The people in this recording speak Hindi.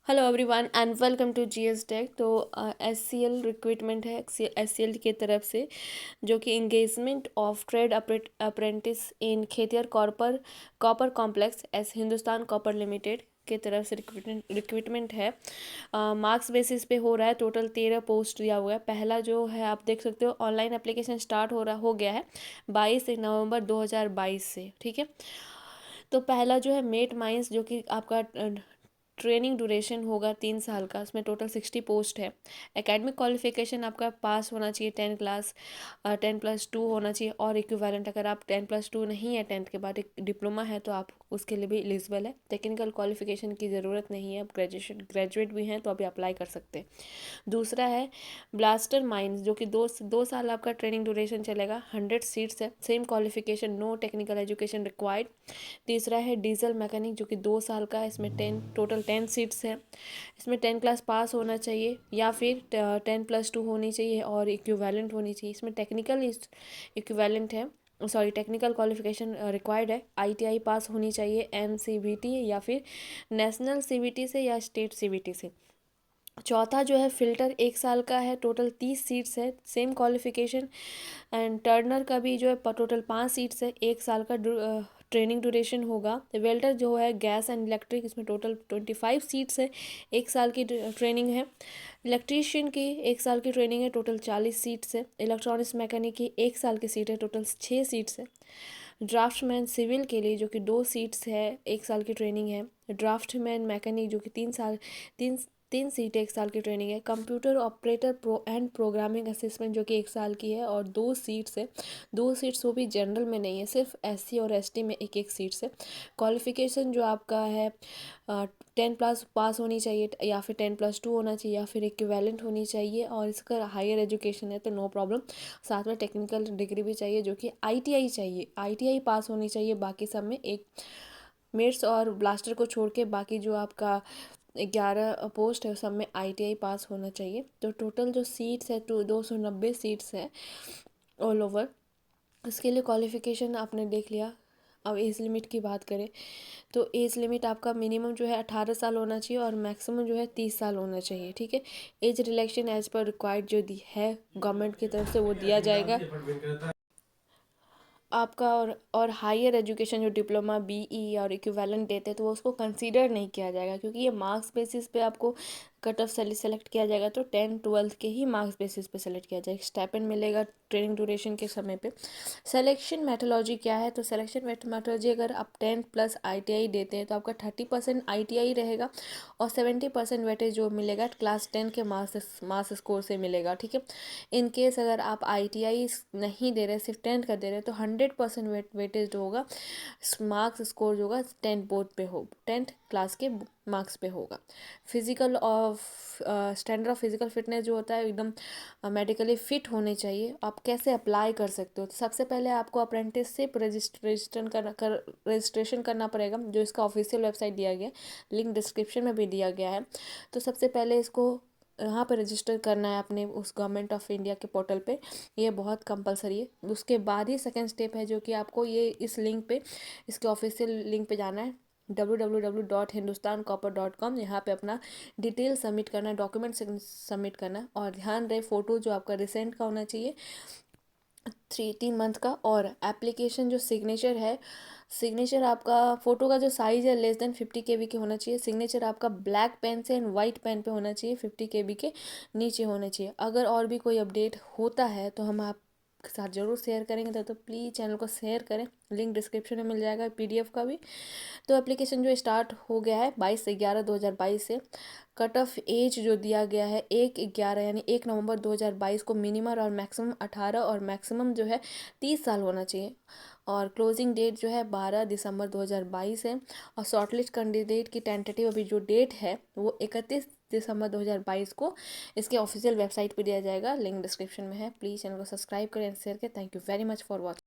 Hello everyone and welcome to GS tech. तो एससीएल रिक्रूटमेंट है एससीएल की तरफ से, जो कि engagement of trade apprentice in Khetri copper copper complex as Hindustan copper limited के तरफ से रिक्रूटमेंट है। मार्क्स बेसिस पे हो रहा है। टोटल 13 पोस्ट दिया हुआ है। पहला जो है आप देख सकते हो, ऑनलाइन एप्लीकेशन स्टार्ट हो गया है 22 नवंबर 2022 से। ठीक है, तो पहला जो है मेट माइंस, जो कि आपका ट्रेनिंग ड्यूरेशन होगा 3 साल का। इसमें टोटल 60 पोस्ट है। एकेडमिक क्वालिफिकेशन आपका पास होना चाहिए 10 क्लास, 10+2 होना चाहिए और इक्विवेलेंट। अगर आप 10+2 नहीं है, 10th के बाद एक डिप्लोमा है, तो आप उसके लिए भी एलिजिबल है। टेक्निकल क्वालिफिकेशन की ज़रूरत नहीं है। आप ग्रेजुएट भी हैं तो अभी अप्लाई कर सकते हैं। दूसरा है ब्लास्टर माइंस, जो कि दो साल आपका ट्रेनिंग ड्यूरेशन चलेगा। 100 सीट्स है। Same qualification, no technical education required. तीसरा है डीजल मैकेनिक, जो कि 2 साल का है। इसमें टोटल 10 सीट्स है। इसमें 10 क्लास पास होना चाहिए या फिर 10+2 होनी चाहिए और इक्विवेलेंट होनी चाहिए। इसमें टेक्निकल इक्विवेलेंट है, सॉरी टेक्निकल क्वालिफिकेशन रिक्वायर्ड है। आईटीआई पास होनी चाहिए, एनसीबीटी या फिर नेशनल सीबीटी से या स्टेट सीबीटी से। चौथा जो है फिल्टर, 1 साल का है। टोटल 30 सीट्स है। Same qualification. एंड टर्नर का भी जो है टोटल 5 सीट्स है। 1 साल का ट्रेनिंग ड्यूरेशन होगा। वेल्डर जो है गैस एंड इलेक्ट्रिक, इसमें टोटल 25 सीट्स है। 1 साल की ट्रेनिंग है। इलेक्ट्रीशियन की 1 साल की ट्रेनिंग है। टोटल 40 सीट्स है। इलेक्ट्रॉनिक्स मैकेनिक की 1 साल की सीट है। टोटल 6 सीट्स है। ड्राफ्टमैन सिविल के लिए जो कि 2 सीट्स है, 1 साल की ट्रेनिंग है। ड्राफ्टमैन मैकेनिक जो कि 3 सीट 1 साल की ट्रेनिंग है। कंप्यूटर ऑपरेटर प्रोग्रामिंग असिस्टेंट जो कि 1 साल की है और 2 सीट्स है। 2 सीट्स वो भी जनरल में नहीं है, सिर्फ एससी और एसटी में एक एक सीट्स है। क्वालिफिकेशन जो आपका है 10 प्लस पास होनी चाहिए या फिर 10+2 होना चाहिए या फिर इक्विवेलेंट होनी चाहिए। और इसका हायर एजुकेशन है तो नो प्रॉब्लम। साथ में टेक्निकल डिग्री भी चाहिए, जो कि आईटीआई चाहिए। आईटीआई पास होनी चाहिए। बाकी सब में एक मेट्स और ब्लास्टर को छोड़ के बाकी जो आपका 11 पोस्ट है सब में आईटीआई पास होना चाहिए। तो टोटल जो सीट्स है 290 सीट्स है ऑल ओवर। इसके लिए क्वालिफिकेशन आपने देख लिया। अब एज लिमिट की बात करें तो एज लिमिट आपका मिनिमम जो है 18 साल होना चाहिए और मैक्सिमम जो है 30 साल होना चाहिए। ठीक है, एज रिलैक्सेशन एज पर रिक्वायर्ड जो दी है गवर्नमेंट की तरफ से वो दिया जाएगा आपका। और हायर एजुकेशन जो डिप्लोमा बीई और इक्विवेलेंट देते हैं तो वो उसको कंसीडर नहीं किया जाएगा, क्योंकि ये मार्क्स बेसिस पे आपको कट ऑफ सेलेक्ट किया जाएगा। तो 10th-12th के ही मार्क्स बेसिस पे सेलेक्ट किया जाएगा। स्टाइपेंड मिलेगा ट्रेनिंग ड्यूरेशन के समय पे। सिलेक्शन मेथोलॉजी क्या है, तो सिलेक्शन मेथोलॉजी अगर आप 10+ आईटीआई देते हैं तो आपका 30% आईटीआई रहेगा और 70% वेटेज जो मिलेगा क्लास 10 के मार्क्स स्कोर से मिलेगा। ठीक है, इन केस अगर आप आईटीआई नहीं दे रहे, सिर्फ 10th का दे रहे, तो 100% वेटेज जो होगा मार्क्स स्कोर जो होगा 10 बोर्ड पे हो 10th क्लास के मार्क्स पे होगा। Physical of standard of physical fitness जो होता है एकदम मेडिकली फिट होने चाहिए। आप कैसे अप्लाई कर सकते हो, तो सबसे पहले आपको अप्रेंटिसशिप रजिस्ट्रेशन करना पड़ेगा, जो इसका ऑफिशियल वेबसाइट दिया गया है, लिंक डिस्क्रिप्शन में भी दिया गया है। तो सबसे पहले इसको यहाँ पर रजिस्टर करना है अपने उस गवर्नमेंट ऑफ इंडिया के पोर्टल पे। ये बहुत कंपलसरी है। उसके बाद ही सेकेंड स्टेप है, जो कि आपको ये इस लिंक पे, इसके ऑफिशियल लिंक पे जाना है www.hindustancopper.com। यहाँ पे अपना डिटेल सबमिट करना है, डॉक्यूमेंट सबमिट करना है। और ध्यान रहे फ़ोटो जो आपका रिसेंट का होना चाहिए, 3 मंथ का। और एप्लीकेशन जो सिग्नेचर है, सिग्नेचर आपका फ़ोटो का जो साइज़ है लेस देन 50 KB के होना चाहिए। सिग्नेचर आपका ब्लैक पेन से एंड वाइट पेन पे होना चाहिए, 50 KB के नीचे होने चाहिए। अगर और भी कोई अपडेट होता है तो हम आपके साथ ज़रूर शेयर करेंगे, तो प्लीज़ चैनल को शेयर करें। लिंक डिस्क्रिप्शन में मिल जाएगा पीडीएफ का भी। तो एप्लीकेशन जो स्टार्ट हो गया है 22/11/2022 से। कट ऑफ एज जो दिया गया है 1/11 यानी 1 नवंबर 2022 को मिनिमम और मैक्सिमम 18 और मैक्सिमम जो है 30 साल होना चाहिए। और क्लोजिंग डेट जो है 12 दिसंबर 2022 है। और शॉर्टलिस्ट कैंडिडेट की टेंटेटिव अभी जो डेट है वो 31 दिसंबर 2022 को इसके ऑफिशियल वेबसाइट पे दिया जाएगा। लिंक डिस्क्रिप्शन में है। प्लीज़ चैनल को सब्सक्राइब करें एंड शेयर करें। Thank you very much for watching.